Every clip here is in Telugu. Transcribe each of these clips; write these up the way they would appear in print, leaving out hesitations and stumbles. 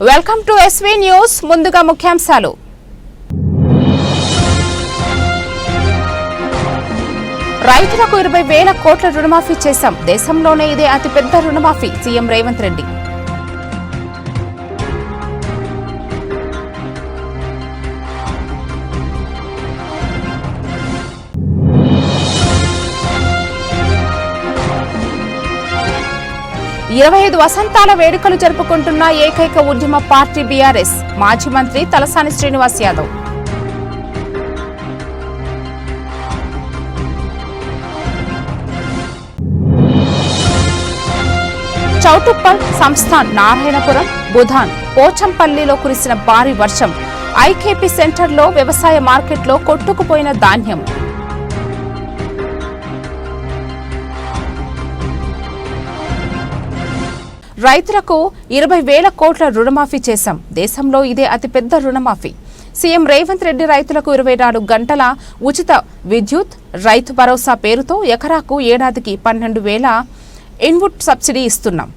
Welcome to SV news. ముందుగా ముఖ్యాంశాలు. రైతులకు 20,000 కోట్ల రుణమాఫీ చేశాం. దేశంలోనే ఇదే అతిపెద్ద రుణమాఫీ. సీఎం రేవంత్ రెడ్డి. ఇరవై 25 వసంతాల వేడుకలు జరుపుకుంటున్న ఏకైక ఉద్యమ పార్టీ బీఆర్ఎస్. మాజీ మంత్రి తలసాని శ్రీనివాస్ యాదవ్. చౌటుప్పల్, సంస్థాన్, నారాయణపురం, బుధాన్, పోచంపల్లిలో కురిసిన భారీ వర్షం. ఐకేపీ సెంటర్లో వ్యవసాయ మార్కెట్లో కొట్టుకుపోయిన ధాన్యం. రైతులకు 20,000 కోట్ల రుణమాఫీ చేశాం. దేశంలో ఇదే అతిపెద్ద రుణమాఫీ. సీఎం రేవంత్ రెడ్డి రైతులకు 24 గంటల ఉచిత విద్యుత్, రైతు భరోసా పేరుతో ఎకరాకు ఏడాదికి 12,000 ఇన్పుట్ సబ్సిడీ ఇస్తున్నాం.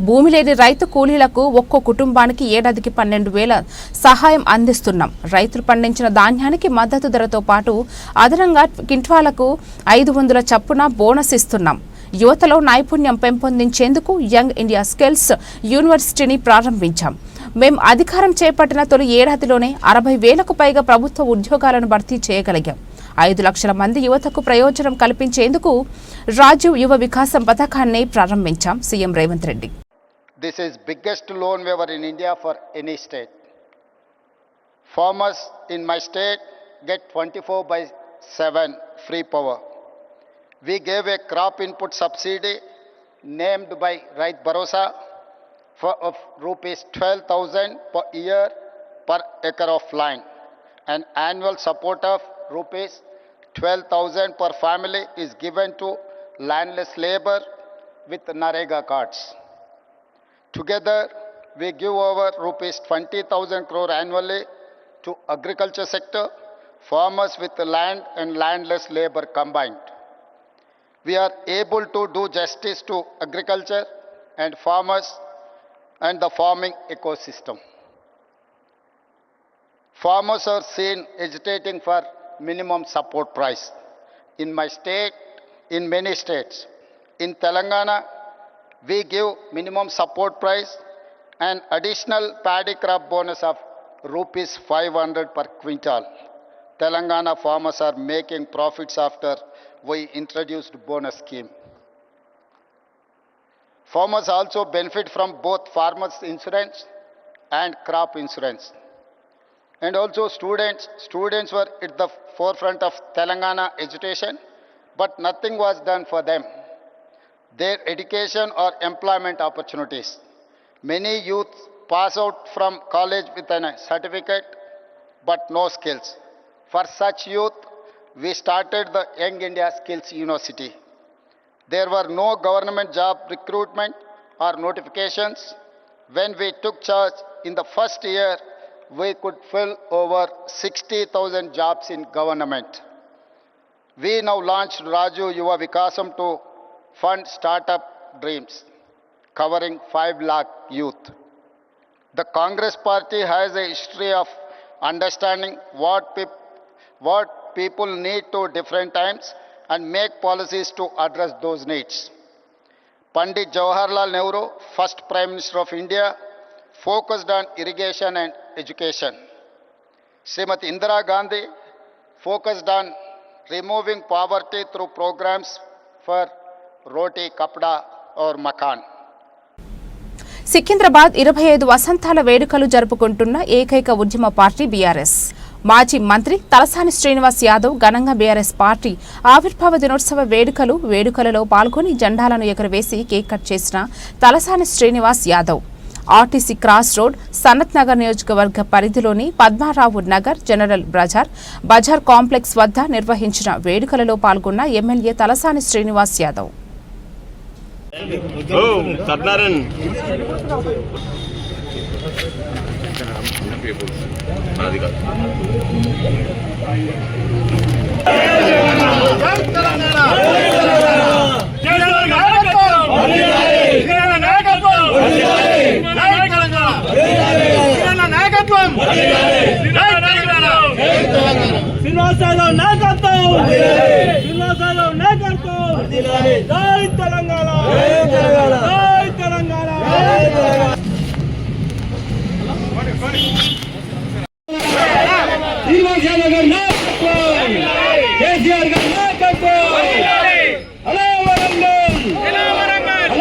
భూమి లేని రైతు కూలీలకు ఒక్కో కుటుంబానికి ఏడాదికి 12,000 సహాయం అందిస్తున్నాం. రైతులు పండించిన ధాన్యానికి మద్దతు ధరతో పాటు అదనంగా క్వింటాలకు 500 చప్పున బోనస్ ఇస్తున్నాం. యువతలో నైపుణ్యం పెంపొందించేందుకు యంగ్ ఇండియా స్కిల్స్ యూనివర్సిటీని ప్రారంభించాం. మేం అధికారం చేపట్టిన తొలి ఏడాదిలోనే 60,000కు పైగా ప్రభుత్వ ఉద్యోగాలను భర్తీ చేయగలిగాం. 5 లక్షల మంది యువతకు ప్రయోజనం కల్పించేందుకు రాజీవ్ యువ వికాసం పథకాన్ని ప్రారంభించాం. CM Revanth Reddy. This is biggest loan waiver in India for any state. Farmers in my state get 24/7 free power. We gave a crop input subsidy named by Rait Bharosa of rupees 12,000 per year per acre of land. An annual support of rupees 12,000 per family is given to landless labor with Narega cards. Together, we give over rupees 20,000 crore annually to agriculture sector, farmers with land and landless labor combined. We are able to do justice to agriculture and farmers and the farming ecosystem. Farmers are seen agitating for minimum support price. In my state, in many states, in Telangana, we give minimum support price and additional paddy crop bonus of rupees 500 per quintal. Telangana farmers are making profits after we introduced bonus scheme. Farmers also benefit from both farmers insurance and crop insurance. And also students were at the forefront of Telangana education, but nothing was done for them. Their education or employment opportunities. Many youth pass out from college with a certificate but no skills. For such youth, we started the Young India Skills University. There were no government job recruitment or notifications. When we took charge in the first year, we could fill over 60,000 jobs in government. We now launched Rajiv Yuva Vikasam to fund startup dreams, covering 5 lakh youth. The Congress party has a history of understanding what people need to different times and make policies to address those needs. Pandit Jawaharlal Nehru, first Prime Minister of India, focused on irrigation and education. Srimati Indira Gandhi focused on removing poverty through programs for roti, kapda or makan. Secunderabad 25 వసంతాల వేడుకలు జరుపుకుంటున్న ఏకైక ఉద్యమ పార్టీ బీఆర్ఎస్. మాజీ మంత్రి తలసాని శ్రీనివాస్ యాదవ్ ఘనంగా బీఆర్ఎస్ పార్టీ ఆవిర్భావ దినోత్సవ వేడుకలలో పాల్గొని జెండాలను ఎగురవేసి కేక్ కట్ చేసిన Talasani Srinivas Yadav RTC cross road, Sanath Nagar నియోజకవర్గ పరిధిలోని పద్మారావు నగర్, జనరల్ బజార్ కాంప్లెక్స్ వద్ద నిర్వహించిన వేడుకలలో పాల్గొన్న ఎమ్మెల్యే తలసాని శ్రీనివాస్ యాదవ్. తెలంగాణ నాయకత్వం శ్రీనివాస్ యాదవ్ నాయకత్వం శ్రీనివాస్ యాదవ్ నాయకత్వం జై తెలంగాణ జై తెలంగాణ శ్రీనివాస్ యాదవ్ గారి నాయకత్వం కేసీఆర్ గారి నాయకత్వం హలో వరంగల్ హలో వరంగల్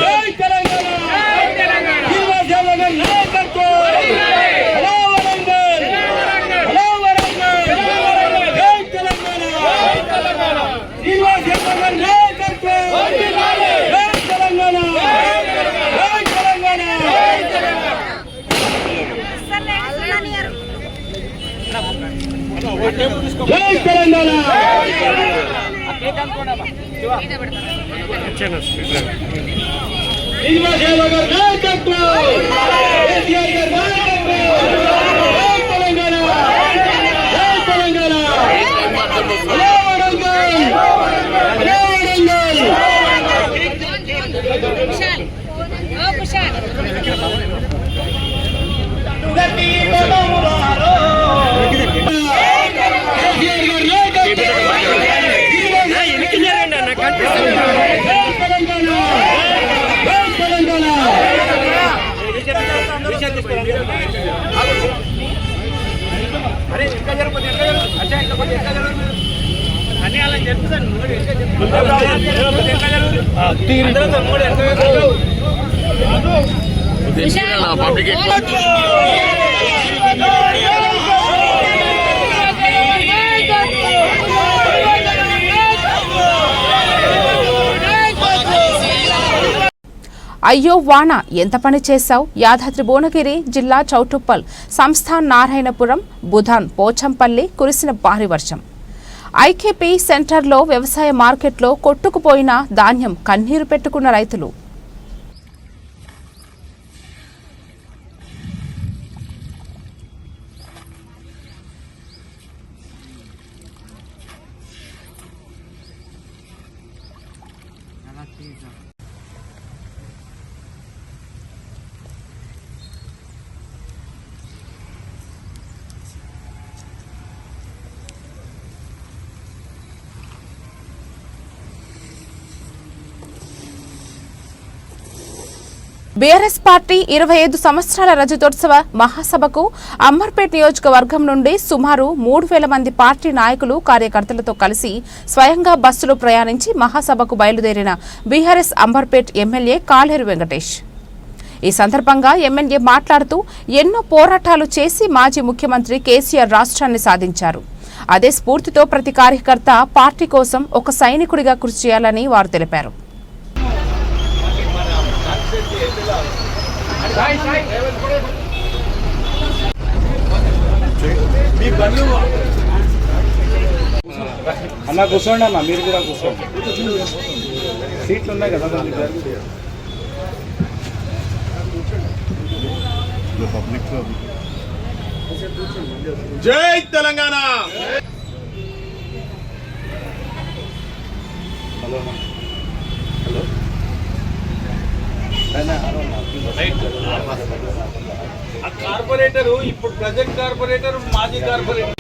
జై తెలంగాణ శ్రీనివాస్ యాదవ్ గారి నాయకత్వం హలో వరంగల్ హలో వరంగల్ జై తెలంగాణ శ్రీనివాస్ యాదవ్ గారి నాయకత్వం జై తెలంగాణ జై తెలంగాణ జై తెలంగాణ శ్రీనివాస్ యాదవ్ గారి నాయకత్వం కేసీఆర్ గారి నాయకత్వం జై తెలంగాణ జై తెలంగాణ హలో వరంగల్ హలో వరంగల్ గట్టి పదములారో అయ్యో వాన ఎంత పని చేశావు యాదాద్రి భువనగిరి జిల్లా చౌటుప్పల్ సంస్థాన్ నారాయణపురం బుధాన్ పోచంపల్లి కురిసిన భారీ వర్షం ఐకేపీ సెంటర్లో వ్యవసాయ మార్కెట్లో కొట్టుకుపోయిన ధాన్యం కన్నీరు పెట్టుకున్న రైతులు బీఆర్ఎస్ పార్టీ 25 సంవత్సరాల రజతోత్సవ మహాసభకు అమర్పేట్ నియోజకవర్గం నుండి సుమారు 3000 మంది పార్టీ నాయకులు కార్యకర్తలతో కలిసి స్వయంగా బస్సులో ప్రయాణించి మహాసభకు బయలుదేరిన బీఆర్ఎస్ అమర్పేట్ ఎమ్మెల్యే కాలేరు వెంకటేష్. ఈ సందర్భంగా ఎమ్మెల్యే మాట్లాడుతూ ఎన్నో పోరాటాలు చేసి మాజీ ముఖ్యమంత్రి కేసీఆర్ రాష్ట్రాన్ని సాధించారు. అదే స్ఫూర్తితో ప్రతి కార్యకర్త పార్టీ కోసం ఒక సైనికుడిగా కృషి చేయాలని వారు తెలిపారు. అన్న కూర్చోండి అన్న, మీరు కూడా కూర్చోండి, సీట్లు ఉన్నాయి కదా. జై తెలంగాణ. హలో హలో కార్పొరేటర్ ఇప్పుడు ప్రజెంట్ కార్పొరేటర్ మాజీ కార్పొరేటర్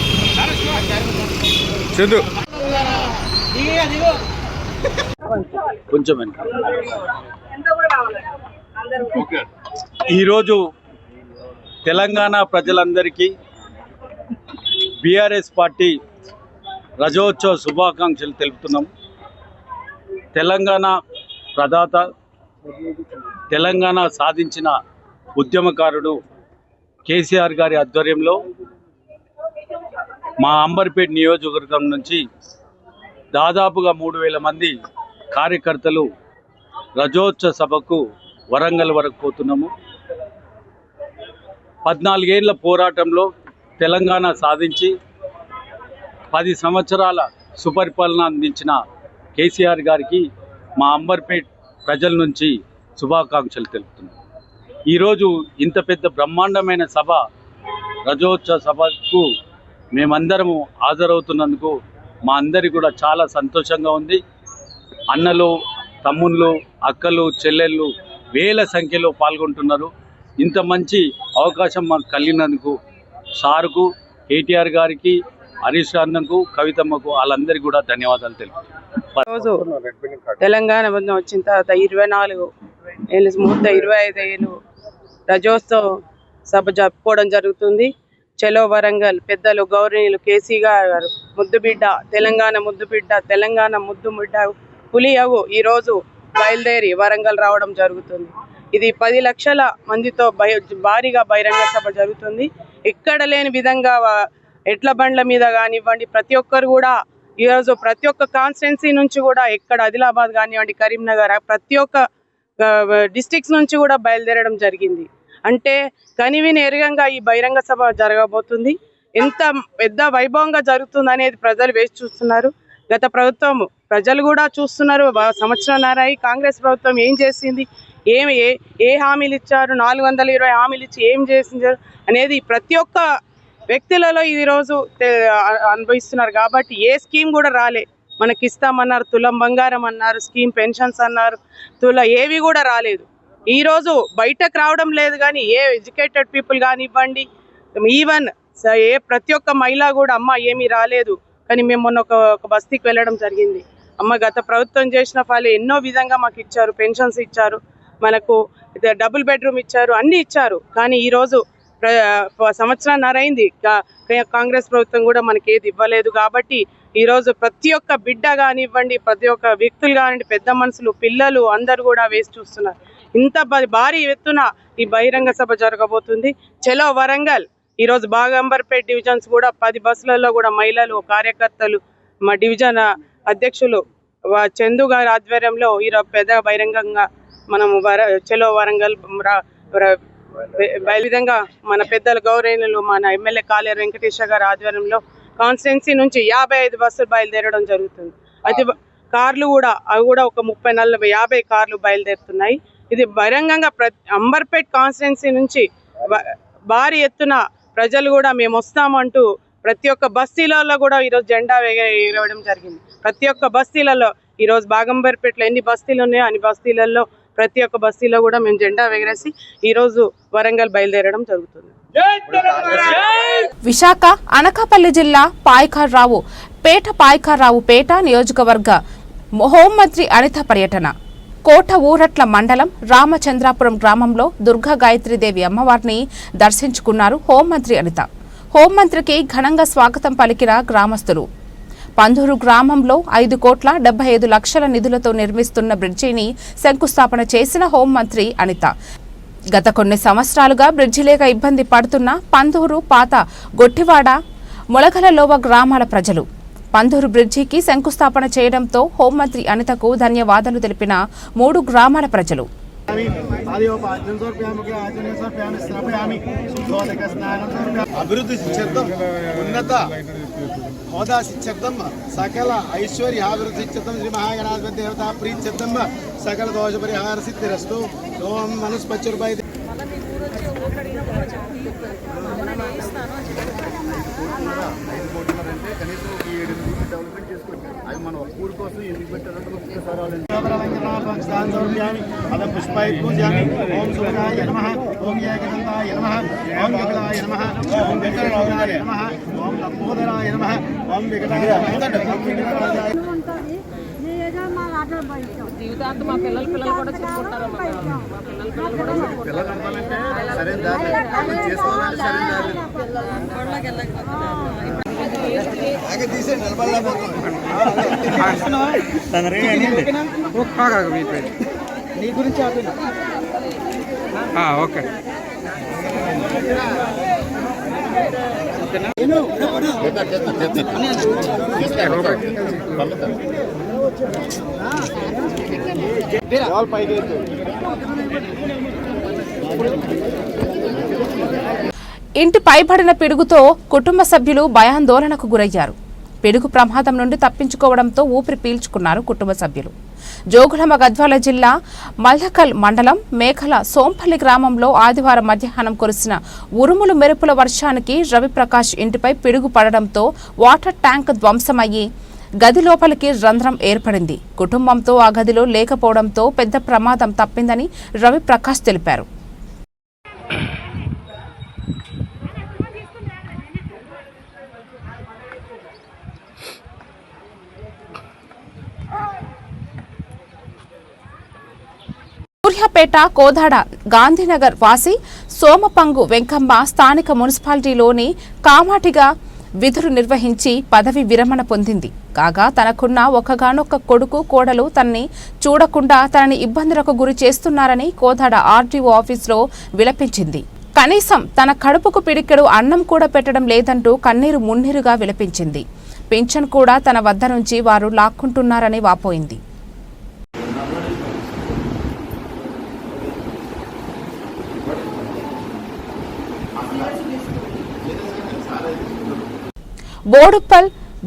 చందు కొంచెం ఈరోజు తెలంగాణ ప్రజలందరికీ బీఆర్ఎస్ పార్టీ రజోత్సవ శుభాకాంక్షలు తెలుపుతున్నాం. తెలంగాణ ప్రదాత, తెలంగాణ సాధించిన ఉద్యమకారుడు కేసీఆర్ గారి ఆధ్వర్యంలో మా అంబర్పేట్ నియోజకవర్గం నుంచి దాదాపుగా 3000 మంది కార్యకర్తలు రజోత్సవ సభకు వరంగల్ వరకు పోతున్నాము. 14 ఏళ్ల పోరాటంలో తెలంగాణ సాధించి 10 సంవత్సరాల సుపరిపాలన అందించిన కేసీఆర్ గారికి మా అంబర్పేట్ ప్రజల నుంచి శుభాకాంక్షలు తెలుపుతున్నాం. ఈరోజు ఇంత పెద్ద బ్రహ్మాండమైన సభ, రజోత్సవ సభకు మేమందరము హాజరవుతున్నందుకు మా అందరికీ కూడా చాలా సంతోషంగా ఉంది. అన్నలు, తమ్ముళ్ళు, అక్కలు, చెల్లెళ్ళు వేల సంఖ్యలో పాల్గొంటున్నారు. ఇంత మంచి అవకాశం మాకు కలిగినందుకు సార్కు, కేటీఆర్ గారికి, హరీష్ అన్నకు, కవితమ్మకు వాళ్ళందరికీ కూడా ధన్యవాదాలు తెలుపుతున్నాను. రోజు తెలంగాణ వచ్చిన తర్వాత 24 ఏళ్ళు 25 ఏళ్ళు రజోత్సవ సభ జరుపుకోవడం జరుగుతుంది. చలో వరంగల్ పెద్దలు గౌరవనీయులు కేసీ గారు ముద్దుబిడ్డ, తెలంగాణ ముద్దుబిడ్డ, తెలంగాణ ముద్దుబిడ్డ పులియగు ఈరోజు బయలుదేరి వరంగల్ రావడం జరుగుతుంది. ఇది 10 లక్షల మందితో భారీగా బహిరంగ సభ జరుగుతుంది. ఎక్కడ లేని విధంగా ఎడ్ల బండ్ల మీద కానివ్వండి, ప్రతి ఒక్కరు కూడా ఈరోజు ప్రతి ఒక్క కాన్స్టిట్యున్సీ నుంచి కూడా, ఎక్కడ ఆదిలాబాద్ కానివ్వండి, కరీంనగర్, ప్రతి ఒక్క డిస్ట్రిక్ట్స్ నుంచి కూడా బయలుదేరడం జరిగింది. అంటే కనివిని ఎరగంగా ఈ బహిరంగ సభ జరగబోతుంది. ఎంత పెద్ద వైభవంగా జరుగుతుంది అనేది ప్రజలు వేచి చూస్తున్నారు. గత ప్రభుత్వం ప్రజలు కూడా చూస్తున్నారు. సంవత్సరంన్నర కాంగ్రెస్ ప్రభుత్వం ఏం చేసింది, ఏ హామీలు ఇచ్చారు, 420 హామీలు ఇచ్చి ఏం చేసించారు అనేది ప్రతి ఒక్క వ్యక్తులలో ఈరోజు అనుభవిస్తున్నారు. కాబట్టి ఏ స్కీమ్ కూడా రాలే. మనకి ఇస్తామన్నారు, తులం బంగారం అన్నారు, స్కీమ్ పెన్షన్స్ అన్నారు, ఏవి కూడా రాలేదు. ఈరోజు బయటకు రావడం లేదు. కానీ ఏ ఎడ్యుకేటెడ్ పీపుల్ కానివ్వండి, ఈవెన్ ప్రతి ఒక్క మహిళ కూడా అమ్మ ఏమీ రాలేదు. కానీ మేము మొన్న ఒక బస్తీకి వెళ్ళడం జరిగింది. అమ్మ గత ప్రభుత్వం చేసిన ఫాలు ఎన్నో విధంగా మాకు ఇచ్చారు, పెన్షన్స్ ఇచ్చారు, మనకు డబుల్ బెడ్రూమ్ ఇచ్చారు, అన్నీ ఇచ్చారు. కానీ ఈరోజు సంవత్సరాన్నర అయింది, కాంగ్రెస్ ప్రభుత్వం కూడా మనకి ఏది ఇవ్వలేదు. కాబట్టి ఈరోజు ప్రతి ఒక్క బిడ్డ కానివ్వండి, ప్రతి ఒక్క వ్యక్తులు కానివ్వండి, పెద్ద మనుషులు, పిల్లలు అందరూ కూడా వేసి చూస్తున్నారు. ఇంత భారీ ఎత్తున ఈ బహిరంగ సభ జరగబోతుంది. చలో వరంగల్ ఈరోజు బాగంబర్పేట్ డివిజన్స్ కూడా 10 బస్సులలో కూడా మహిళలు, కార్యకర్తలు, మా డివిజన్ అధ్యక్షులు చందు గారి ఆధ్వర్యంలో ఈరోజు పెద్ద బహిరంగంగా మనం చలో వరంగల్ విధంగా మన పెద్దల గౌరవనీయులు మన ఎమ్మెల్యే కాలేరు వెంకటేశ్వర గారి ఆధ్వర్యంలో కాన్స్టిట్యున్సీ నుంచి 55 బస్సులు బయలుదేరడం జరుగుతుంది. అయితే కార్లు కూడా అవి కూడా ఒక 30-40-50 కార్లు బయలుదేరుతున్నాయి. ఇది బహిరంగంగా అంబర్పేట్ కాన్స్టిట్యున్సీ నుంచి భారీ ఎత్తున ప్రజలు కూడా మేము వస్తామంటూ ప్రతి ఒక్క బస్తీలలో కూడా ఈరోజు జెండా ఎగరవేయడం జరిగింది. ప్రతి ఒక్క బస్తీలలో ఈరోజు బాగంబర్పేటలో ఎన్ని బస్తీలు ఉన్నాయో అన్ని బస్తీలలో ప్రతి ఒక్క బస్తీలో కూడా మేము జెండా ఎగరేసి ఈరోజు వరంగల్ బయలుదేరడం జరుగుతుంది. విశాఖ అనకాపల్లి జిల్లా పాయకారావుపేట నియోజకవర్గ హోంమంత్రి అనిత పర్యటన. కోట ఊరట్ల మండలం రామచంద్రాపురం గ్రామంలో దుర్గా గాయత్రీదేవి అమ్మవారిని దర్శించుకున్నారు హోంమంత్రి అనిత. హోంమంత్రికి ఘనంగా స్వాగతం పలికిన గ్రామస్తులు. పందూరు గ్రామంలో 5,75 లక్షల నిధులతో నిర్మిస్తున్న బ్రిడ్జిని శంకుస్థాపన చేసిన హోంమంత్రి అనిత. గత కొన్ని సంవత్సరాలుగా బ్రిడ్జి లేక ఇబ్బంది పడుతున్న పందూరు, పాత గొట్టివాడ, మొలకలలోవ గ్రామాల ప్రజలు పందూరు బ్రిడ్జికి శంకుస్థాపన చేయడంతో హోంమంత్రి అనితకు ధన్యవాదాలు తెలిపిన 3 గ్రామాల ప్రజలు. అభివృద్ధి సిద్ధ్యర్థం ఉన్నత హోదా సిద్ధ్యర్థం సకల ఐశ్వర్యాభివృద్ధి సిద్ధ్యర్థం శ్రీ మహాగణాధిపతి దేవతా ప్రీత్యర్థం సకల దోష పరిహార సిద్ధిరస్తు. ఓం మనుస్పత్యుర్భై కనీసం 7 డెవలప్మెంట్ చేసుకోవచ్చు. అది మనం ఊరి కోసం ఎందుకు పెట్టారంటే అదం పుష్పాయి ఓం సూర్యాయ నమః, ఓం ఏకదంతాయ నమః, ఓం వికటాయ నమః, ఓం వికటాయ నమః, ఓం లంబోదరాయ నమః, ఓం వికటాయ జీవితాంతం మా పిల్లలు కూడా చూసుకుంటారు. పిల్లలు అవ్వాలంటే సరైన దారి చేసుకోవాలంటే సరైన దారి తీసే నీ గురించి ఓకే ఇంటి పైబడిన పిడుగుతో కుటుంబ సభ్యులు భయాందోళనకు గురయ్యారు. పిడుగు ప్రమాదం నుండి తప్పించుకోవడంతో ఊపిరి పీల్చుకున్నారు కుటుంబ సభ్యులు. జోగులాంబ గద్వాల జిల్లా మల్దకల్ మండలం మేఘల సోంపల్లి గ్రామంలో ఆదివారం మధ్యాహ్నం కురిసిన ఉరుములు మెరుపుల వర్షానికి రవిప్రకాష్ ఇంటిపై పిడుగు పడడంతో వాటర్ ట్యాంక్ ధ్వంసమయ్యి గది లోపలికి రంధ్రం ఏర్పడింది. కుటుంబంతో ఆ గదిలో లేకపోవడంతో పెద్ద ప్రమాదం తప్పిందని రవిప్రకాష్ తెలిపారు. నరసరావుపేట కోదాడ గాంధీనగర్ వాసి సోమపంగు వెంకమ్మ స్థానిక మున్సిపాలిటీలోని కామాటిగా విధులు నిర్వహించి పదవి విరమణ పొందింది. కాగా తనకున్న ఒకగానొక్క కొడుకు కోడలు తనని చూడకుండా తనని ఇబ్బందులకు గురి చేస్తున్నారని కోదాడ ఆర్టీఓ ఆఫీసులో విలపించింది. కనీసం తన కడుపుకు పిడికెడు అన్నం కూడా పెట్టడం లేదంటూ కన్నీరు మున్నీరుగా విలపించింది. పింఛన్ కూడా తన వద్ద నుంచి వారు లాక్కుంటున్నారని వాపోయింది.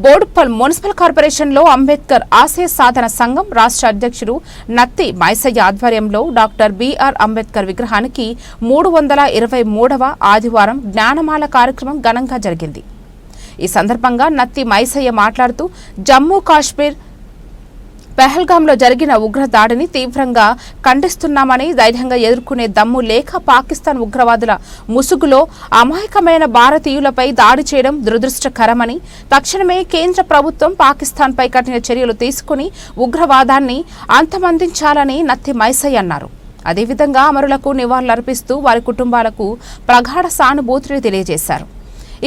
బోడుప్పల్ మున్సిపల్ కార్పొరేషన్లో అంబేద్కర్ ఆశయ సాధన సంఘం రాష్ట్ర అధ్యక్షుడు నత్తి మైసయ్య ఆధ్వర్యంలో డాక్టర్ బిఆర్ అంబేద్కర్ విగ్రహానికి 323వ ఆదివారం జ్ఞానమాల కార్యక్రమం ఘనంగా జరిగింది. ఈ సందర్భంగా నత్తి మైసయ్య మాట్లాడుతూ జమ్మూ కాశ్మీర్ పెహల్గాంలో జరిగిన ఉగ్ర దాడిని తీవ్రంగా ఖండిస్తున్నామని, ధైర్యంగా ఎదుర్కొనే దమ్ము లేక పాకిస్తాన్ ఉగ్రవాదుల ముసుగులో అమాయకమైన భారతీయులపై దాడి చేయడం దురదృష్టకరమని, తక్షణమే కేంద్ర ప్రభుత్వం పాకిస్తాన్పై కఠిన చర్యలు తీసుకుని ఉగ్రవాదాన్ని అంతమొందించాలని నత్తి మైసయ్య అన్నారు. అదేవిధంగా అమరులకు నివాళులర్పిస్తూ వారి కుటుంబాలకు ప్రగాఢ సానుభూతిని తెలియజేశారు.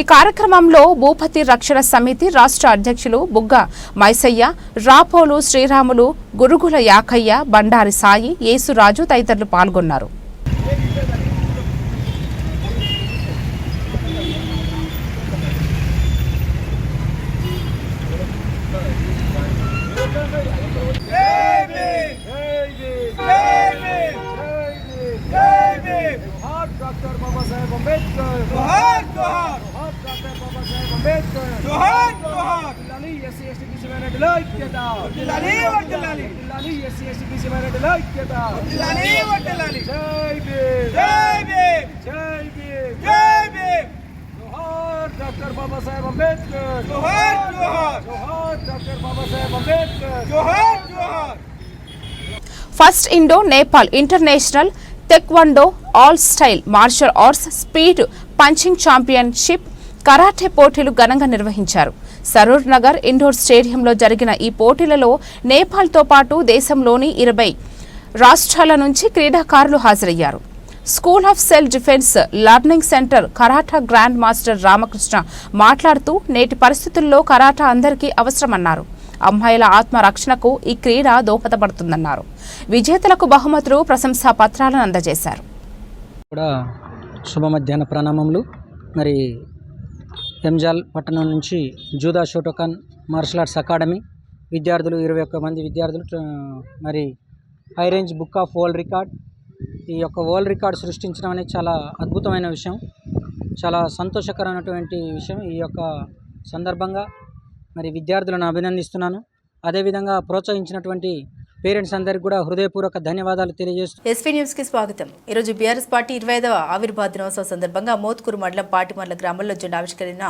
ఈ కార్యక్రమంలో భూపతి రక్షణ సమితి రాష్ట్ర అధ్యక్షులు బుగ్గ మైసయ్య, రాపోలు శ్రీరాములు, గురుగుల యాకయ్య, బండారి సాయి, యేసురాజు తదితరులు పాల్గొన్నారు. डॉक्टर बाबा साहेब अम्बेडकर जोहार जोहार डॉक्टर बाबा साहेब अम्बेडकर जोहार जोहार दिल्ली एससी एसटी बीसी మైనారిటీల ఐక్యత दिल्ली वडलाली दिल्ली एससी एसटी बीसी మైనారిటీల ఐక్యత दिल्ली वडलाली जय भीम जय भीम जय भीम जय भीम जोहार डॉक्टर बाबा साहेब अम्बेडकर जोहार जोहार जोहार डॉक्टर बाबा साहेब अम्बेडकर जोहार जोहार first Indo Nepal international taekwondo all style martial arts speed punching championship karate పోటీలు ఘనంగా నిర్వహించారు. సరూర్ నగర్ ఇండోర్ స్టేడియంలో జరిగిన ఈ పోటీలలో నేపాల్తో పాటు దేశంలోని 20 రాష్ట్రాల నుంచి క్రీడాకారులు హాజరయ్యారు. School of self defence learning centre కరాటా grand master Ramakrishna మాట్లాడుతూ నేటి పరిస్థితుల్లో కరాటా అందరికీ అవసరమన్నారు. అమ్మాయిల ఆత్మరక్షణకు ఈ క్రీడ దోహదపడుతుందన్నారు. విజేతలకు బహుమతులు, ప్రశంసా పత్రాలను అందజేశారు. కూడా శుభ మధ్యాహ్న ప్రణామములు. మరి ఎంజాల్ పట్టణం నుంచి జూదా షోటోకాన్ మార్షల్ ఆర్ట్స్ అకాడమీ విద్యార్థులు 21 మంది విద్యార్థులు మరి high range book of world record, ఈ యొక్క వరల్డ్ రికార్డ్ సృష్టించడం అనేది చాలా అద్భుతమైన విషయం, చాలా సంతోషకరమైనటువంటి విషయం. ఈ యొక్క సందర్భంగా మరి విద్యార్థులను అభినందిస్తున్నాను. అదేవిధంగా ప్రోత్సహించినటువంటి పేరెంట్స్ అందరికీ కూడా హృదయపూర్వక ధన్యవాదాలు తెలియజేస్తున్నాను. ఎస్వీ న్యూస్ కి స్వాగతం. ఈరోజు బీఆర్ఎస్ పార్టీ 25వ ఆవిర్భావ దినోత్సవం సందర్భంగా మోత్కూరు మండలం పాటిమర్ల గ్రామంలో జెండా ఆవిష్కరణ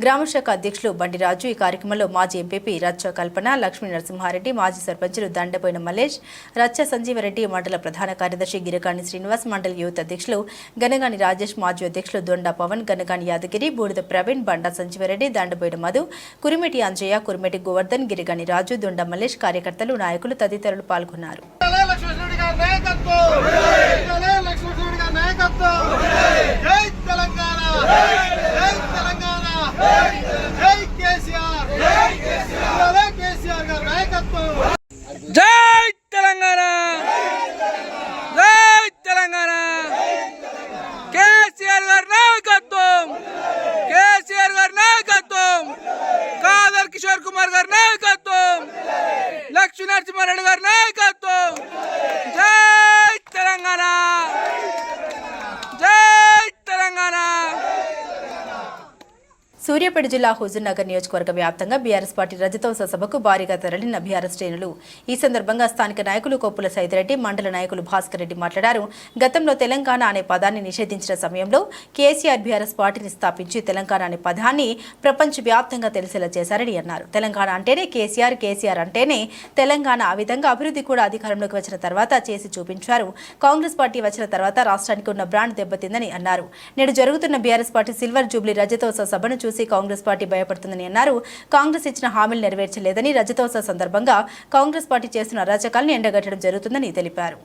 గ్రామశాఖ అధ్యక్షులు బండిరాజు. ఈ కార్యక్రమంలో మాజీ ఎంపీపీ రచ్చ కల్పన, లక్ష్మీ నరసింహారెడ్డి, మాజీ సర్పంచులు దండపోయిన మల్లేష్, రచ్చ సంజీవరెడ్డి, మండల ప్రధాన కార్యదర్శి గిరకాణి శ్రీనివాస్, మండల యూత్ అధ్యక్షులు గనగాని రాజేష్, మాజీ అధ్యక్షులు దొండా పవన్, గనగాని యాదగిరి, బూడిద ప్రవీణ్, బండా సంజీవరెడ్డి, దండపోయిన మధు, కురిమెటి అంజయ్య, కురిమెటి గోవర్ధన్, గిరిగాని రాజు, దొండ మల్లేష్, కార్యకర్తలు, నాయకులు తదితరులు పాల్గొన్నారు. జై తెలంగాణ, జై తెలంగాణ, కేసీఆర్ గారి నాయకత్వం, కేసీఆర్ గారి నాయకత్వం, కాదర్ కిషోర్ కుమార్ గారి నాయకత్వం, లక్ష్మీ నరసింహారెడ్డి గారి నాయకత్వం. జై తెలంగాణ, జై తెలంగాణ. సూర్యాపేట జిల్లా హుజూర్నగర్ నియోజకవర్గ వ్యాప్తంగా బీఆర్ఎస్ పార్టీ రజతోత్సవ సభకు భారీగా తరలిన బీఆర్ఎస్ శ్రేణులు. ఈ సందర్భంగా స్థానిక నాయకులు కొప్పుల సైదిరెడ్డి, మండల నాయకులు భాస్కర్ రెడ్డి మాట్లాడారు. గతంలో తెలంగాణ అనే పదాన్ని నిషేధించిన సమయంలో కేసీఆర్ బీఆర్ఎస్ పార్టీని స్థాపించి తెలంగాణ అనే పదాన్ని ప్రపంచవ్యాప్తంగా తెలిసేలా చేశారని అన్నారు. తెలంగాణ అంటేనే కేసీఆర్, కేసీఆర్ అంటేనే తెలంగాణ. ఆ విధంగా అభివృద్ధి కూడా అధికారంలోకి వచ్చిన తర్వాత చేసి చూపించారు. కాంగ్రెస్ పార్టీ వచ్చిన తర్వాత రాష్ట్రానికి ఉన్న బ్రాండ్ దెబ్బతిందని అన్నారు. నేడు జరుగుతున్న బీఆర్ఎస్ పార్టీ సిల్వర్ జూబ్లీ రజతోత్సవ సభను చూసి కాంగ్రెస్ పార్టీ భయపడుతుందని అన్నారు. కాంగ్రెస్ ఇచ్చిన హామీలు నెరవేర్చలేదని, రజతోత్సవ సందర్భంగా కాంగ్రెస్ పార్టీ చేస్తున్న అరాచకాలను ఎండగట్టడం జరుగుతుందని తెలిపారు.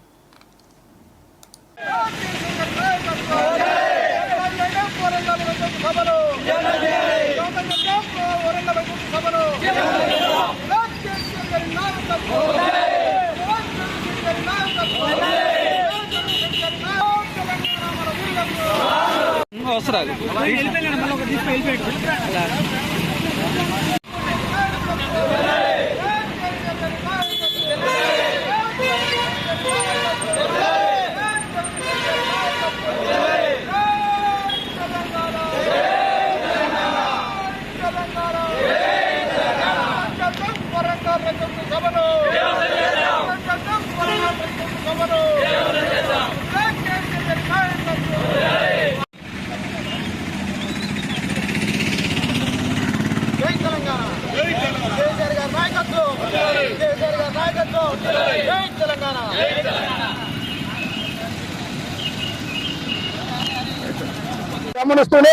గమనిస్తూనే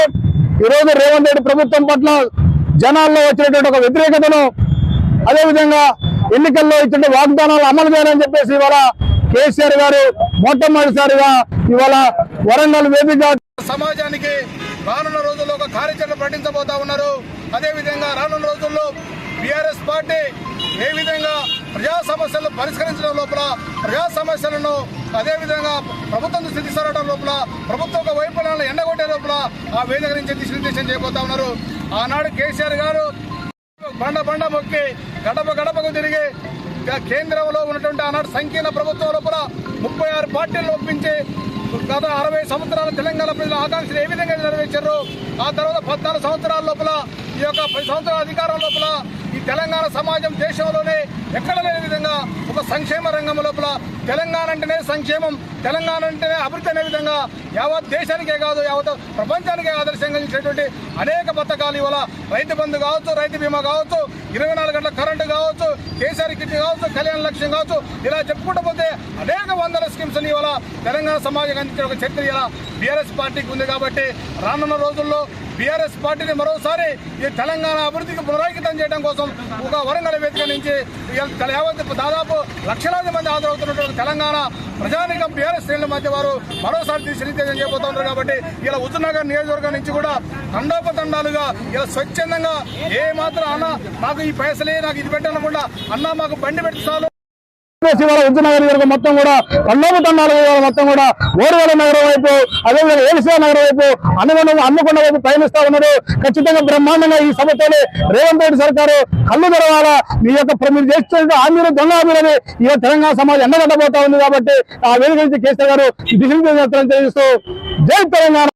ఈరోజు రేవంత్ రెడ్డి ప్రభుత్వం పట్ల జనాల్లో వచ్చినటువంటి ఒక వ్యతిరేకతను, అదేవిధంగా ఎన్నికల్లో ఇచ్చిన వాగ్దానాలు అమలు చేయాలని చెప్పేసి ఇవాళ కేసీఆర్ గారు మొట్టమొదటిసారిగా ఇవాళ వరంగల్ వేదిక సమాజానికి రానున్న రోజుల్లో ఒక కార్యాచరణ ప్రకటించబోతా ఉన్నారు. అదేవిధంగా రానున్న రోజుల్లో బీఆర్ఎస్ పార్టీ ఏ విధంగా ప్రజా సమస్యలను పరిష్కరించడం లోపల, ప్రజా సమస్యలను అదేవిధంగా ప్రభుత్వం స్థితి సరడం లోపల, ప్రభుత్వ వైఫల్యాలను ఎండగొట్టే లోపల ఆ వేదిక నుంచి దిశానిర్దేశం చేయబోతా ఉన్నారు. ఆనాడు కేసీఆర్ గారు బండ మొక్కి గడప గడపకు తిరిగి కేంద్రంలో ఉన్నటువంటి ఆనాడు సంకీర్ణ ప్రభుత్వం లోపల 36 పార్టీలను ఒప్పించి గత 60 సంవత్సరాల తెలంగాణ ప్రజల ఆకాంక్షలు ఏ విధంగా నెరవేర్చారు. ఆ తర్వాత 14 సంవత్సరాల లోపల ఈ యొక్క 10 సంవత్సరాల అధికారం లోపల ఈ తెలంగాణ సమాజం దేశంలోనే ఎక్కడ లేని విధంగా ఒక సంక్షేమ రంగం లోపల తెలంగాణ అంటేనే సంక్షేమం, తెలంగాణ అంటేనే అభివృద్ధి అనే విధంగా యావత్ దేశానికే కాదు యావత్ ప్రపంచానికే ఆదర్శంగా ఇచ్చినటువంటి అనేక పథకాలు ఇవాళ రైతు బంధు కావచ్చు, రైతు బీమా కావచ్చు, 24 గంటల కరెంటు కావచ్చు, కేసీఆర్ కిట్ కావచ్చు, కళ్యాణ లక్ష్యం కావచ్చు, ఇలా చెప్పుకుంటూ పోతే అనేక వందల స్కీమ్స్ ఇవాళ తెలంగాణ సమాజం అందించిన ఒక చరిత్ర ఇలా బీఆర్ఎస్ పార్టీకి ఉంది. కాబట్టి రానున్న రోజుల్లో బీఆర్ఎస్ పార్టీని మరోసారి ఈ తెలంగాణ అభివృద్ధికి పునరాంకితం చేయడం కోసం ఒక వరంగల్ వేదిక నుంచి దాదాపు లక్షలాది మంది హాజరవుతున్నటువంటి తెలంగాణ ప్రజానికం బీఆర్ఎస్ శ్రేణుల మధ్య వారు మరోసారి దిశానిర్దేశం చేయబోతున్నారు. కాబట్టి ఇలా హుజూర్నగర్ నియోజకవర్గం నుంచి కూడా తండోపతండాలుగా ఇలా స్వచ్ఛందంగా ఏ మాత్రం అన్న నాకు ఈ పైసలే నాకు ఇది పెట్టనకుండా అన్న మాకు బండి పెట్టి చాలు హుజూర్నగర్ నియోజకవర్గం మొత్తం కూడా తండోపతండాలు మొత్తం కూడా ఓరుగల నగరం వైపు, అదేవిధంగా ఏలసియా నగరం వైపు అన్నకొండ వైపు పయనిస్తా ఉన్నారు. ఖచ్చితంగా బ్రహ్మాండంగా ఈ సభతోనే రేవంత్ రెడ్డి సర్కారు కళ్ళు తెరవాలా, మీ యొక్క మీరు చేస్తున్న హామీలు దొంగ హామీలని ఈ తెలంగాణ సమాజం ఎండగట్టబోతా ఉంది. కాబట్టి ఆ వేదిక నుంచి కేసీఆర్ గారు దిశనిర్దేశం తెలియజేస్తూ జై తెలంగాణ.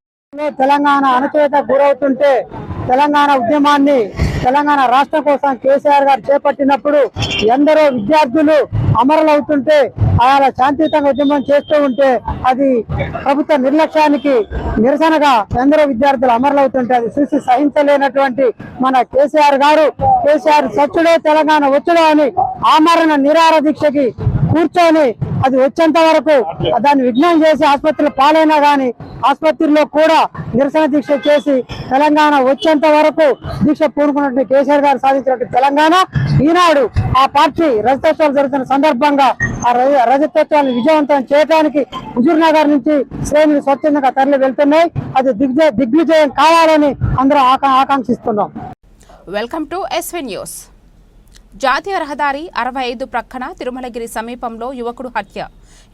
తెలంగాణ అణచివేత గురవుతుంటే తెలంగాణ ఉద్యమాన్ని తెలంగాణ రాష్ట్రం కోసం కేసీఆర్ గారు చేపట్టినప్పుడు ఎందరో విద్యార్థులు అమరులవుతుంటే ఆయా శాంతియుతంగా ఉద్యమం చేస్తూ ఉంటే అది ప్రభుత్వ నిర్లక్ష్యానికి నిరసనగా ఎందరో విద్యార్థులు అమరులవుతుంటే అది చూసి సహించలేనటువంటి మన కేసీఆర్ గారు సచ్చుడే తెలంగాణ వచ్చుడే అని ఆమరణ నిరాహార దీక్షకి కూర్చొని అది వచ్చేంత వరకు దాన్ని విఘ్నం చేసి ఆసుపత్రిలో పాలైనా గానీ ఆసుపత్రిలో కూడా నిరసన దీక్ష చేసి తెలంగాణ వచ్చేంత వరకు దీక్ష పూనుకున్నట్టు కేసీఆర్ గారు సాధించినట్టు తెలంగాణ ఈనాడు ఆ పార్టీ రజతోత్సవాలు జరుగుతున్న సందర్భంగా ఆ రజతోత్సవాన్ని విజయవంతం చేయడానికి హుజూర్నగర్ నుంచి శ్రేణులు స్వచ్ఛందంగా తరలి వెళ్తున్నాయి. అది దిగ్విజయం కావాలని అందరూ ఆకాంక్షిస్తున్నాం. Welcome to SV news. జాతీయ రహదారి 65 ప్రక్కన తిరుమలగిరి సమీపంలో యువకుడు హత్య.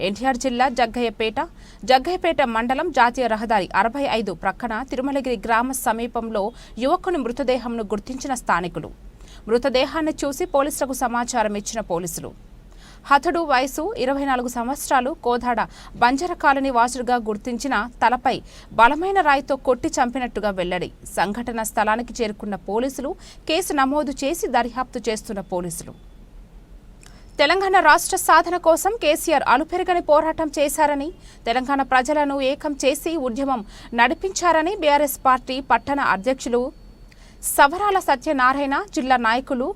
ఎన్టీఆర్ జిల్లా జగ్గయ్యపేట మండలం జాతీయ రహదారి 65 ప్రక్కన తిరుమలగిరి గ్రామ సమీపంలో యువకుని మృతదేహంను గుర్తించిన స్థానికులు. మృతదేహాన్ని చూసి పోలీసులకు సమాచారం ఇచ్చిన పోలీసులు హతుడు వయసు 24 సంవత్సరాలు, కోదాడ బంజర కాలనీ వాసుడుగా గుర్తించిన, తలపై బలమైన రాయితో కొట్టి చంపినట్టుగా వెల్లడి. సంఘటన స్థలానికి చేరుకున్న పోలీసులు కేసు నమోదు చేసి దర్యాప్తు చేస్తున్న పోలీసులు తెలంగాణ రాష్ట్ర సాధన కోసం కేసీఆర్ అలుపెరగని పోరాటం చేశారని, తెలంగాణ ప్రజలను ఏకం చేసి ఉద్యమం నడిపించారని బీఆర్ఎస్ పార్టీ పట్టణ అధ్యక్షులు సవరాల సత్యనారాయణ, జిల్లా నాయకులు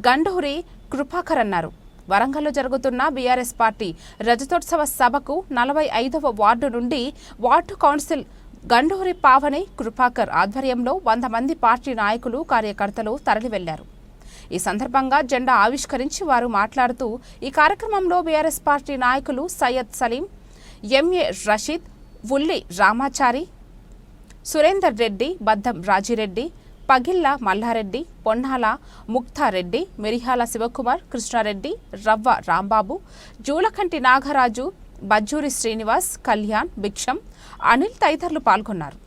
గండూరి కృపాకర్ అన్నారు. వరంగల్లో జరుగుతున్న బీఆర్ఎస్ పార్టీ రజతోత్సవ సభకు 45వ వార్డు నుండి వార్డు కౌన్సిల్ గండూరి పావని కృపాకర్ ఆధ్వర్యంలో 100 మంది పార్టీ నాయకులు, కార్యకర్తలు తరలి వెళ్లారు. ఈ సందర్భంగా జెండా ఆవిష్కరించి వారు మాట్లాడుతూ ఈ కార్యక్రమంలో బీఆర్ఎస్ పార్టీ నాయకులు సయ్యద్ సలీం, ఎంఏ రషీద్, ఉల్లి రామాచారి, సురేందర్ రెడ్డి, బద్దం రాజిరెడ్డి, పగిళ్ల మల్లారెడ్డి, పొన్నాల ముక్తారెడ్డి, మిరియాల శివకుమార్, కృష్ణారెడ్డి, రవ్వ రాంబాబు, జూలకంటి నాగరాజు, బజ్జూరి శ్రీనివాస్, కళ్యాణ్, భిక్షం, అనిల్ తదితరులు పాల్గొన్నారు.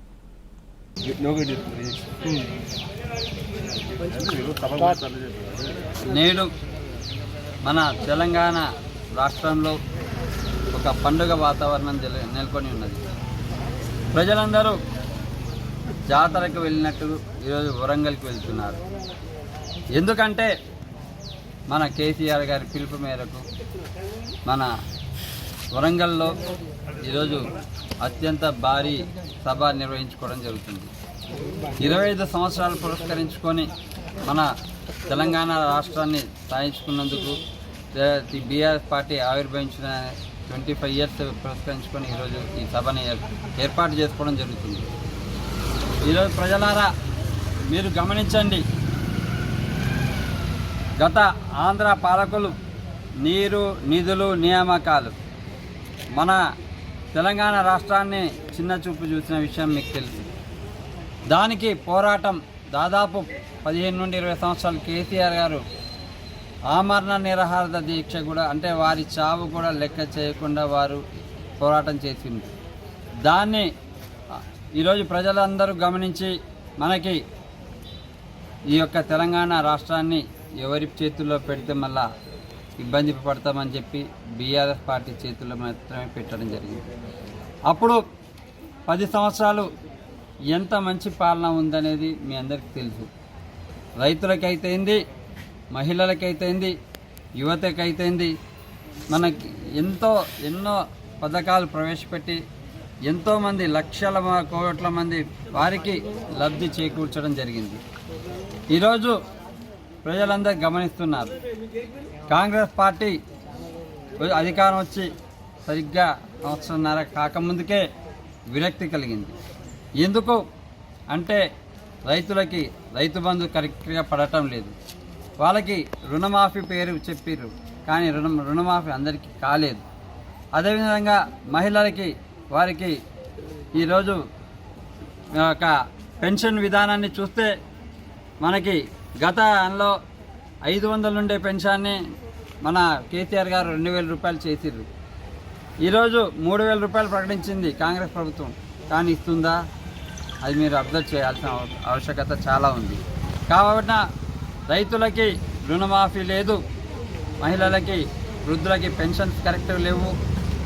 నేడు మన తెలంగాణ రాష్ట్రంలో ఒక పండుగ వాతావరణం నెలకొని ఉన్నది. ప్రజలందరూ జాతరకు వెళ్ళినట్టు ఈరోజు వరంగల్కి వెళ్తున్నారు. ఎందుకంటే మన కేసీఆర్ గారి పిలుపు మేరకు మన వరంగల్లో ఈరోజు అత్యంత భారీ సభ నిర్వహించుకోవడం జరుగుతుంది. 25 సంవత్సరాలు పురస్కరించుకొని మన తెలంగాణ రాష్ట్రాన్ని సాధించుకున్నందుకు బీఆర్ఎస్ పార్టీ ఆవిర్భవించిన 25 ఇయర్స్ పురస్కరించుకొని ఈరోజు ఈ సభని ఏర్పాటు చేసుకోవడం జరుగుతుంది. ఈరోజు ప్రజలారా మీరు గమనించండి, గత ఆంధ్ర పాలకులు నీరు, నిధులు, నియామకాలు మన తెలంగాణ రాష్ట్రాన్ని చిన్న చూపు చూసిన విషయం మీకు తెలుసు. దానికి పోరాటం దాదాపు 15 నుండి 20 సంవత్సరాలు కేసీఆర్ గారు ఆమరణ నిరాహార దీక్ష కూడా, అంటే వారి చావు కూడా లెక్క చేయకుండా వారు పోరాటం చేసింది. దాన్ని ఈరోజు ప్రజలందరూ గమనించి మనకి ఈ యొక్క తెలంగాణ రాష్ట్రాన్ని ఎవరి చేతుల్లో పెడితే మళ్ళా ఇబ్బంది పడతామని చెప్పి బీఆర్ఎస్ పార్టీ చేతుల్లో మాత్రమే పెట్టడం జరిగింది. అప్పుడు 10 సంవత్సరాలు ఎంత మంచి పాలన ఉందనేది మీ అందరికీ తెలుసు. రైతులకైతేంది, మహిళలకైతేంది, యువతకైతేంది, మనకి ఎన్నో పథకాలు ప్రవేశపెట్టి ఎంతోమంది లక్షల కోట్ల మంది వారికి లబ్ధి చేకూర్చడం జరిగింది. ఈరోజు ప్రజలందరూ గమనిస్తున్నారు, కాంగ్రెస్ పార్టీ అధికారం వచ్చి సరిగ్గా సంవత్సరంన్నర కాకముందుకే విరక్తి కలిగింది. ఎందుకు అంటే రైతులకి రైతు బంధు కరెక్ట్గా పడటం లేదు. వాళ్ళకి రుణమాఫీ పేరు చెప్పారు, కానీ రుణమాఫీ అందరికీ కాలేదు. అదేవిధంగా మహిళలకి వారికి ఈరోజు ఒక పెన్షన్ విధానాన్ని చూస్తే మనకి గతంలో 500 ఉండే పెన్షన్ని మన కేసీఆర్ గారు 2000 రూపాయలు చేసిర్రు. ఈరోజు 3000 రూపాయలు ప్రకటించింది కాంగ్రెస్ ప్రభుత్వం, కానీ ఇస్తుందా? అది మీరు అబ్జర్వ్ చేయాల్సిన ఆవశ్యకత చాలా ఉంది. కాబట్టి రైతులకి రుణమాఫీ లేదు, మహిళలకి వృద్ధులకి పెన్షన్స్ కరెక్ట్ లేవు,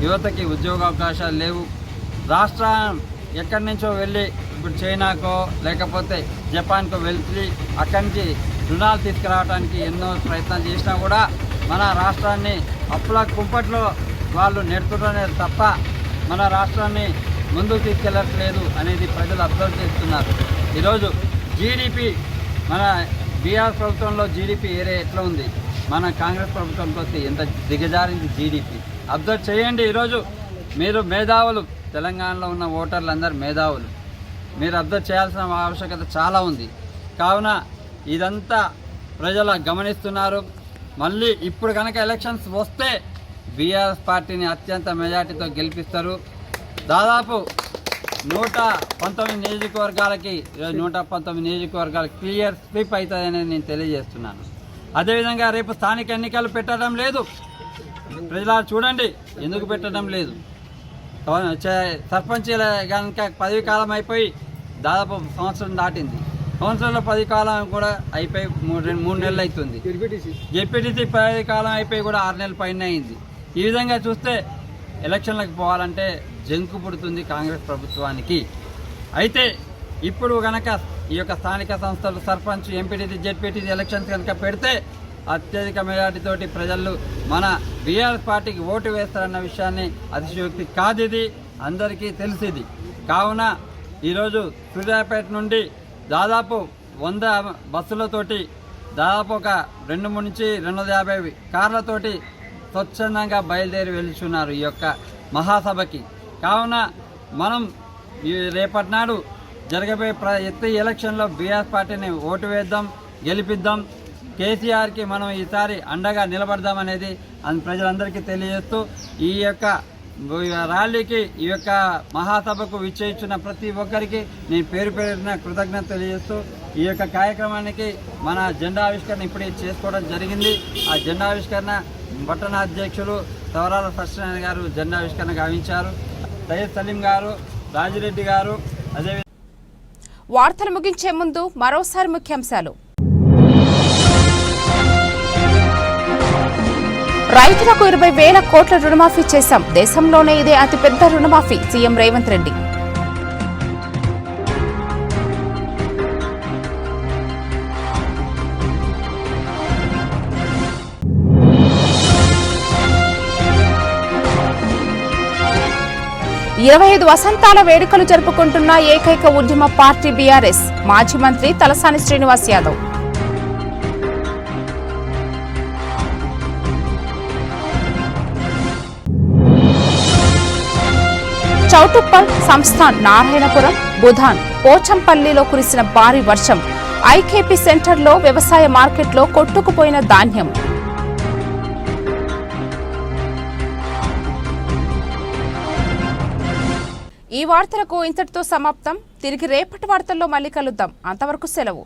యువతకి ఉద్యోగ అవకాశాలు లేవు. రాష్ట్రం ఎక్కడి నుంచో వెళ్ళి ఇప్పుడు చైనాకో లేకపోతే జపాన్కో వెళ్ళి అక్కడి నుంచి రుణాలు తీసుకురావడానికి ఎన్నో ప్రయత్నాలు చేసినా కూడా మన రాష్ట్రాన్ని అప్పుల కుంపట్లో వాళ్ళు నెడుతున్నారు తప్ప మన రాష్ట్రాన్ని ముందుకు తీసుకెళ్ళట్లేదు అనేది ప్రజలు అబ్జర్వ్ చేస్తున్నారు. ఈరోజు జీడిపి మన బీఆర్ ప్రభుత్వంలో జీడిపి ఏరియా ఎట్లా ఉంది, మన కాంగ్రెస్ ప్రభుత్వంతో ఎంత దిగజారింది జీడిపి అబ్జర్వ్ చేయండి. ఈరోజు మీరు మేధావులు, తెలంగాణలో ఉన్న ఓటర్లు అందరూ మేధావులు, మీరు అబ్జర్వ్ చేయాల్సిన ఆవశ్యకత చాలా ఉంది. కావున ఇదంతా ప్రజలు గమనిస్తున్నారు. మళ్ళీ ఇప్పుడు కనుక ఎలక్షన్స్ వస్తే బీఆర్ఎస్ పార్టీని అత్యంత మెజార్టీతో గెలిపిస్తారు. దాదాపు 119 నియోజకవర్గాలకి 119 నియోజకవర్గాలకి క్లియర్ స్వీప్ అవుతుందని నేను తెలియజేస్తున్నాను. అదేవిధంగా రేపు స్థానిక ఎన్నికలు పెట్టడం లేదు. ప్రజలు చూడండి ఎందుకు పెట్టడం లేదు. సర్పంచ్ కనుక పదవి కాలం అయిపోయి దాదాపు సంవత్సరం దాటింది. సంవత్సరంలో 10 కాలం కూడా అయిపోయి 3 నెలలు అవుతుంది. జెడ్పీటీసీ 10 కాలం అయిపోయి కూడా 6 నెలల పైన అయింది. ఈ విధంగా చూస్తే ఎలక్షన్లకు పోవాలంటే జంకు పుడుతుంది కాంగ్రెస్ ప్రభుత్వానికి. అయితే ఇప్పుడు కనుక ఈ యొక్క స్థానిక సంస్థలు సర్పంచ్, ఎంపీటీసీ, జెడ్పీటీసీ ఎలక్షన్స్ కనుక పెడితే అత్యధిక మెజార్టీతోటి ప్రజలు మన బీఆర్ఎస్ పార్టీకి ఓటు వేస్తారన్న విషయాన్ని అతిశయోక్తి కాదు, ఇది అందరికీ తెలిసింది. కావున ఈరోజు సూర్యాపేట నుండి దాదాపు 100 బస్సులతోటి దాదాపు ఒక 200 నుంచి 250 కార్లతోటి స్వచ్ఛందంగా బయలుదేరి వెళ్తున్నారు ఈ యొక్క మహాసభకి. కావున మనం రేపటి నాడు జరగబోయే ఎలక్షన్లో బీఆర్ఎస్ పార్టీని ఓటు వేద్దాం, గెలిపిద్దాం. కేసీఆర్కి మనం ఈసారి అండగా నిలబడదామనేది ప్రజలందరికీ తెలియజేస్తూ ఈ యొక్క ర్యాలీకి ఈ యొక్క మహాసభకు విచ్చేయించిన ప్రతి ఒక్కరికి నేను పేరు పేరున కృతజ్ఞత తెలియజేస్తూ ఈ యొక్క కార్యక్రమానికి మన జెండా ఆవిష్కరణ ఇప్పుడే చేసుకోవడం జరిగింది. ఆ జెండా ఆవిష్కరణ పట్టణ అధ్యక్షులు తవరాల సత్యనారాయణ గారు జెండా ఆవిష్కరణ గావించారు. సయ్యద్ సలీం గారు, రాజిరెడ్డి గారు. అదే వార్తలు ముగించే ముందు మరోసారి ముఖ్యాంశాలు. రైతులకు 20,000 కోట్ల రుణమాఫీ చేశాం. దేశంలోనే ఇదే అతిపెద్ద రుణమాఫీ. సీఎం రేవంత్ రెడ్డి. "25 వసంతాల వేడుకలు జరుపుకుంటున్న ఏకైక ఉద్యమ పార్టీ బీఆర్ఎస్. మాజీ మంత్రి తలసాని శ్రీనివాస్ యాదవ్. చౌటుప్పల్, సంస్థాన్, నారాయణపురం, బుధాన్, పోచంపల్లిలో కురిసిన భారీ వర్షం. ఐకేపీ సెంటర్లో వ్యవసాయ మార్కెట్లో కొట్టుకుపోయిన ధాన్యం. ఈ వార్తలకు ఇంతటితో సమాప్తం. తిరిగి రేపటి వార్తల్లో మళ్ళీ కలుద్దాం. అంతవరకు సెలవు.